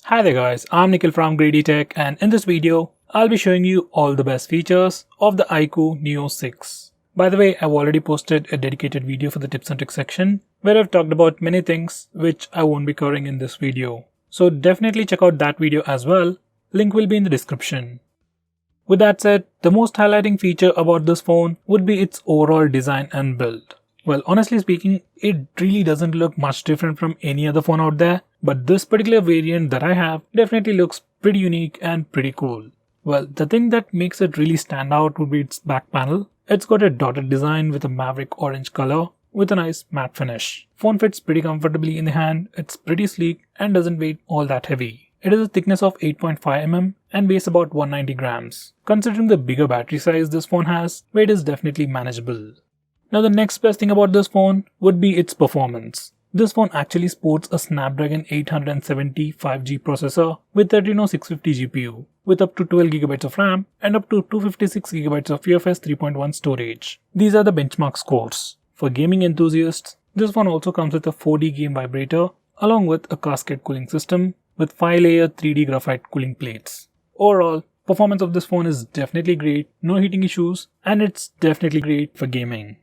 Hi there guys, I'm Nikhil from GreedyTech, and in this video, I'll be showing you all the best features of the iQOO Neo 6. By the way, I've already posted a dedicated video for the tips and tricks section where I've talked about many things which I won't be covering in this video. So definitely check out that video as well, link will be in the description. With that said, the most highlighting feature about this phone would be its overall design and build. Well, honestly speaking, it really doesn't look much different from any other phone out there, but this particular variant that I have definitely looks pretty unique and pretty cool. Well, the thing that makes it really stand out would be its back panel. It's got a dotted design with a maverick orange color with a nice matte finish. Phone fits pretty comfortably in the hand, it's pretty sleek and doesn't weigh all that heavy. It has a thickness of 8.5 mm and weighs about 190 grams. Considering the bigger battery size this phone has, weight is definitely manageable. Now the next best thing about this phone would be its performance. This phone actually sports a Snapdragon 870 5G processor with Adreno 650 GPU with up to 12GB of RAM and up to 256GB of UFS 3.1 storage. These are the benchmark scores. For gaming enthusiasts, this phone also comes with a 4D game vibrator along with a cascade cooling system with 5-layer 3D graphite cooling plates. Overall, performance of this phone is definitely great, no heating issues, and it's definitely great for gaming.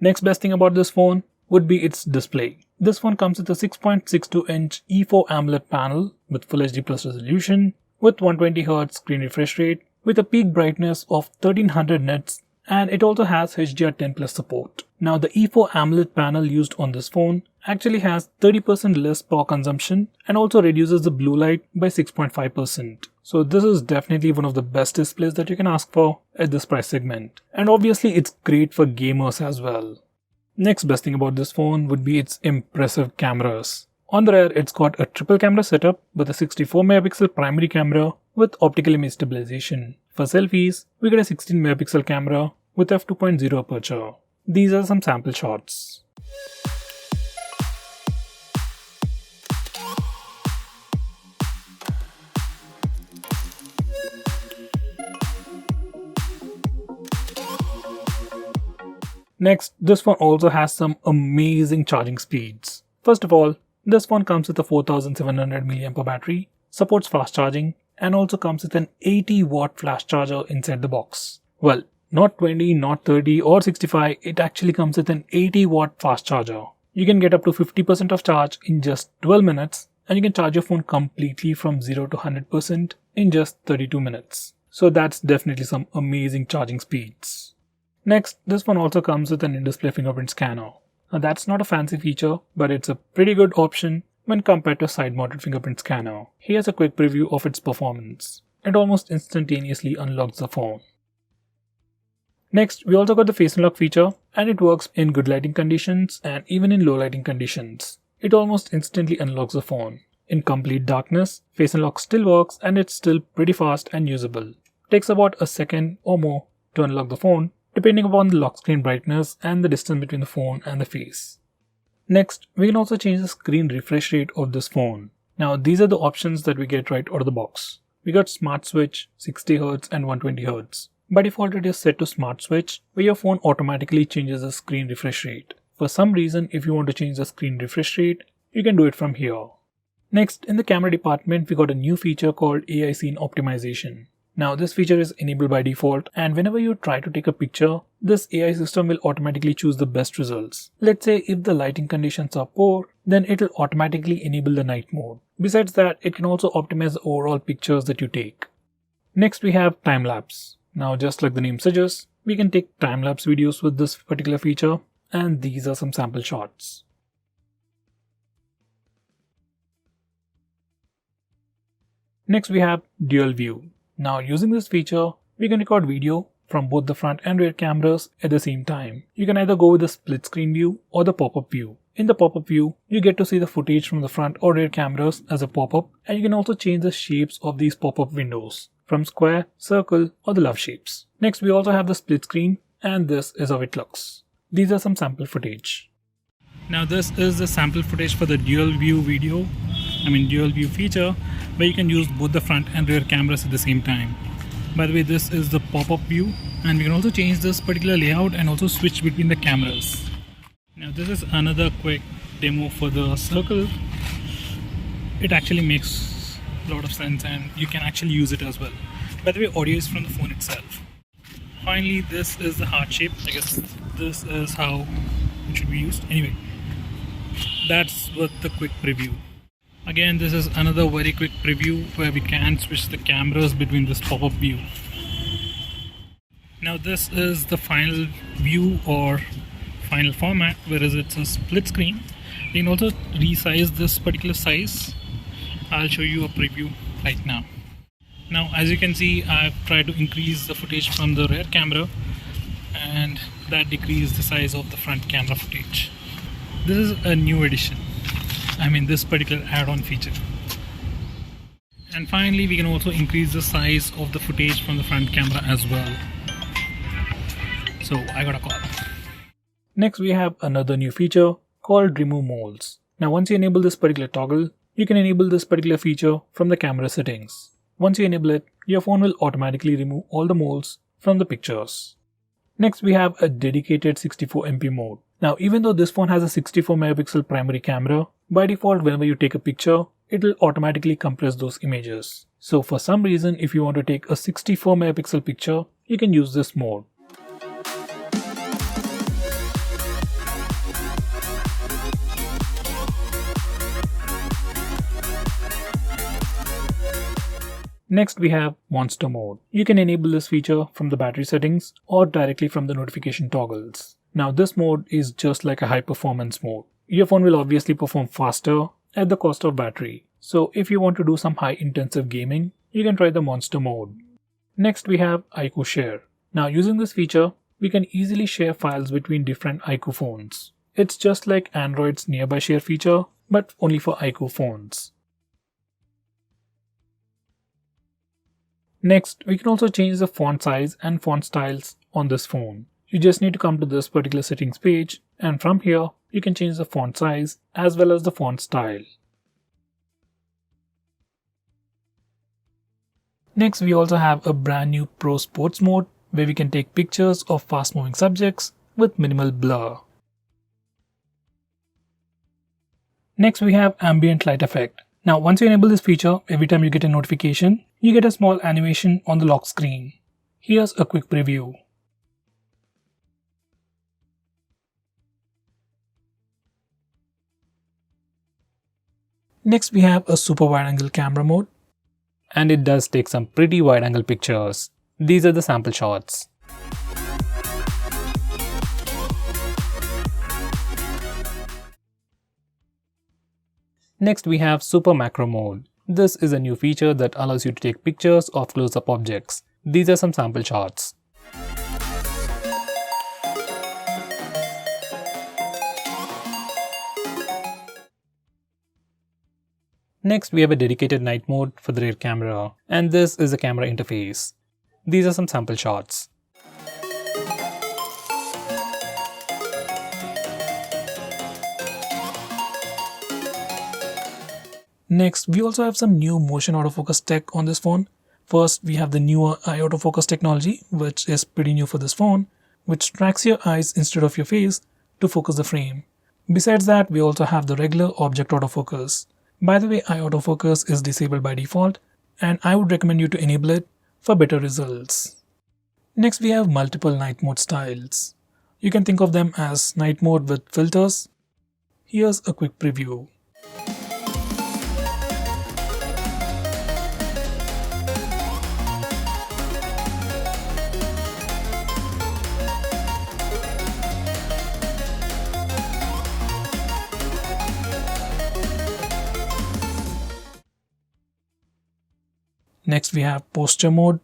Next best thing about this phone would be its display. This phone comes with a 6.62-inch E4 AMOLED panel with Full HD Plus resolution with 120Hz screen refresh rate with a peak brightness of 1300 nits, and it also has HDR10 Plus support. Now the E4 AMOLED panel used on this phone actually has 30% less power consumption and also reduces the blue light by 6.5%. So this is definitely one of the best displays that you can ask for at this price segment. And obviously it's great for gamers as well. Next best thing about this phone would be its impressive cameras. On the rear, it's got a triple camera setup with a 64 megapixel primary camera with optical image stabilization. For selfies, we get a 16 megapixel camera with f2.0 aperture. These are some sample shots. Next, this phone also has some amazing charging speeds. First of all, this phone comes with a 4700 mAh battery, supports fast charging, and also comes with an 80-watt flash charger inside the box. Well, not 20, not 30 or 65, it actually comes with an 80-watt fast charger. You can get up to 50% of charge in just 12 minutes, and you can charge your phone completely from 0 to 100% in just 32 minutes. So that's definitely some amazing charging speeds. Next, this phone also comes with an in-display fingerprint scanner. Now that's not a fancy feature, but it's a pretty good option when compared to a side-mounted fingerprint scanner. Here's a quick preview of its performance. It almost instantaneously unlocks the phone. Next, we also got the face unlock feature, and it works in good lighting conditions and even in low lighting conditions. It almost instantly unlocks the phone. In complete darkness, face unlock still works and it's still pretty fast and usable. It takes about a second or more to unlock the phone, depending upon the lock screen brightness and the distance between the phone and the face. Next, we can also change the screen refresh rate of this phone. Now these are the options that we get right out of the box. We got Smart Switch, 60Hz and 120Hz. By default it is set to Smart Switch, where your phone automatically changes the screen refresh rate. For some reason, if you want to change the screen refresh rate, you can do it from here. Next, in the camera department, we got a new feature called AI Scene Optimization. Now this feature is enabled by default, and whenever you try to take a picture, this AI system will automatically choose the best results. Let's say if the lighting conditions are poor, then it will automatically enable the night mode. Besides that, it can also optimize the overall pictures that you take. Next we have time-lapse. Now just like the name suggests, we can take time-lapse videos with this particular feature, and these are some sample shots. Next we have dual view. Now using this feature, we can record video from both the front and rear cameras at the same time. You can either go with the split screen view or the pop-up view. In the pop-up view, you get to see the footage from the front or rear cameras as a pop-up, and you can also change the shapes of these pop-up windows from square, circle or the love shapes. Next we also have the split screen, and this is how it looks. These are some sample footage. Now this is the sample footage for the dual view feature, where you can use both the front and rear cameras at the same time. By the way, this is the pop-up view, and we can also change this particular layout and also switch between the cameras. Now this is another quick demo for the circle. It actually makes a lot of sense and you can actually use it as well. By the way, audio is from the phone itself. Finally, this is the heart shape. I guess this is how it should be used. Anyway, that's with the quick preview. Again, this is another very quick preview where we can switch the cameras between this pop-up view. Now this is the final view or final format, whereas it's a split screen. You can also resize this particular size. I'll show you a preview right now. Now as you can see, I've tried to increase the footage from the rear camera and that decreased the size of the front camera footage. This is a new addition. I mean this particular add-on feature. And finally we can also increase the size of the footage from the front camera as well. So I got a call. Next we have another new feature called Remove Moulds. Now once you enable this particular toggle, you can enable this particular feature from the camera settings. Once you enable it, your phone will automatically remove all the molds from the pictures. Next we have a dedicated 64MP mode. Now even though this phone has a 64 megapixel primary camera, by default whenever you take a picture, it will automatically compress those images. So for some reason, if you want to take a 64 megapixel picture, you can use this mode. Next we have Monster Mode. You can enable this feature from the battery settings or directly from the notification toggles. Now this mode is just like a high performance mode. Your phone will obviously perform faster at the cost of battery. So if you want to do some high intensive gaming, you can try the Monster Mode. Next we have iQOO Share. Now using this feature, we can easily share files between different iQOO phones. It's just like Android's nearby share feature, but only for iQOO phones. Next, we can also change the font size and font styles on this phone. You just need to come to this particular settings page, and from here, you can change the font size as well as the font style. Next, we also have a brand new Pro Sports mode where we can take pictures of fast moving subjects with minimal blur. Next, we have Ambient Light Effect. Now, once you enable this feature, every time you get a notification, you get a small animation on the lock screen. Here's a quick preview. Next, we have a super wide angle camera mode. And it does take some pretty wide angle pictures. These are the sample shots. Next we have Super Macro Mode. This is a new feature that allows you to take pictures of close-up objects. These are some sample shots. Next we have a dedicated night mode for the rear camera, and this is the camera interface. These are some sample shots. Next, we also have some new motion autofocus tech on this phone. First, we have the newer Autofocus technology, which is pretty new for this phone, which tracks your eyes instead of your face to focus the frame. Besides that, we also have the regular object autofocus. By the way, Autofocus is disabled by default, and I would recommend you to enable it for better results. Next, we have multiple night mode styles. You can think of them as night mode with filters. Here's a quick preview. Next we have posture mode.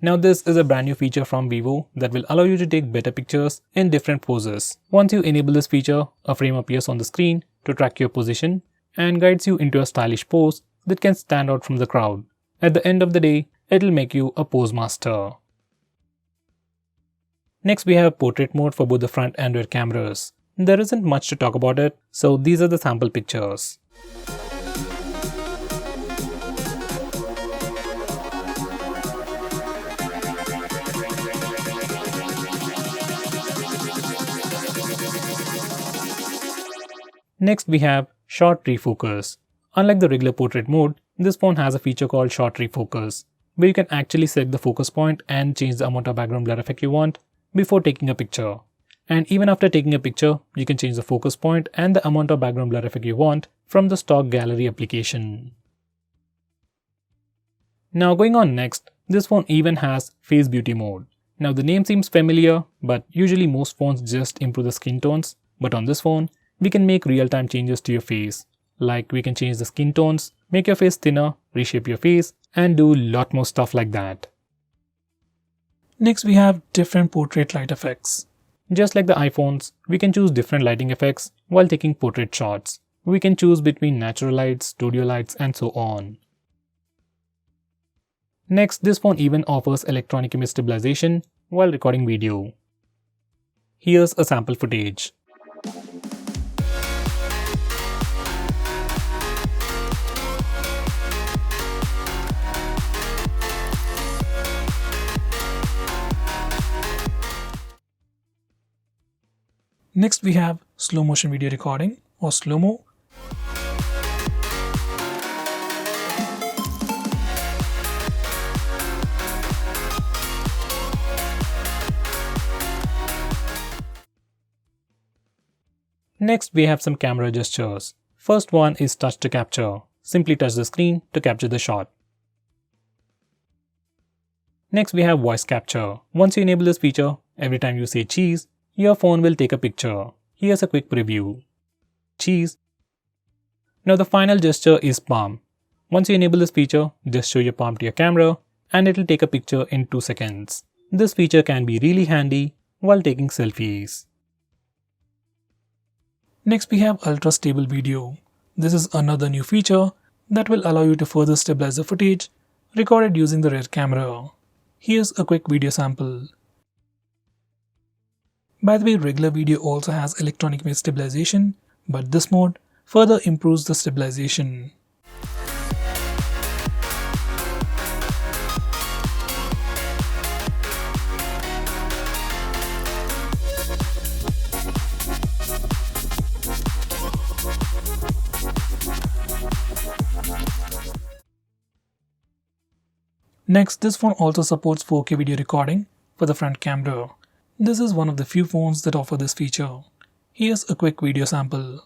Now this is a brand new feature from Vivo that will allow you to take better pictures in different poses. Once you enable this feature, a frame appears on the screen to track your position and guides you into a stylish pose that can stand out from the crowd. At the end of the day, it'll make you a pose master. Next we have portrait mode for both the front and rear cameras. There isn't much to talk about it, so these are the sample pictures. Next we have short refocus. Unlike the regular portrait mode, this phone has a feature called Short Refocus, where you can actually select the focus point and change the amount of background blur effect you want before taking a picture. And even after taking a picture, you can change the focus point and the amount of background blur effect you want from the stock gallery application. Now going on next, this phone even has Face Beauty mode. Now the name seems familiar, but usually most phones just improve the skin tones, but on this phone, we can make real-time changes to your face. Like we can change the skin tones, make your face thinner, reshape your face, and do a lot more stuff like that. Next we have different portrait light effects. Just like the iPhones, we can choose different lighting effects while taking portrait shots. We can choose between natural lights, studio lights, and so on. Next, this phone even offers electronic image stabilization while recording video. Here's a sample footage. Next we have slow motion video recording or slow-mo. Next we have some camera gestures. First one is touch to capture. Simply touch the screen to capture the shot. Next we have voice capture. Once you enable this feature, every time you say cheese, your phone will take a picture. Here's a quick preview. Cheese. Now the final gesture is palm. Once you enable this feature, just show your palm to your camera and it will take a picture in 2 seconds. This feature can be really handy while taking selfies. Next we have ultra stable video. This is another new feature that will allow you to further stabilize the footage recorded using the rear camera. Here's a quick video sample. By the way, regular video also has electronic image stabilization, but this mode further improves the stabilization. Next, this phone also supports 4K video recording for the front camera. This is one of the few phones that offer this feature. Here's a quick video sample.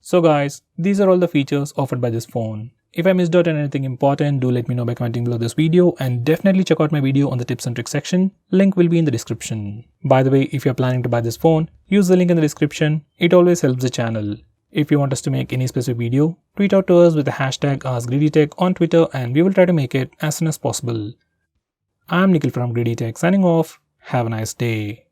So guys, these are all the features offered by this phone. If I missed out on anything important, do let me know by commenting below this video, and definitely check out my video on the tips and tricks section. Link will be in the description. By the way, if you're planning to buy this phone, use the link in the description. It always helps the channel. If you want us to make any specific video, tweet out to us with the hashtag AskGreedyTech on Twitter and we will try to make it as soon as possible. I'm Nikhil from GreedyTech signing off. Have a nice day.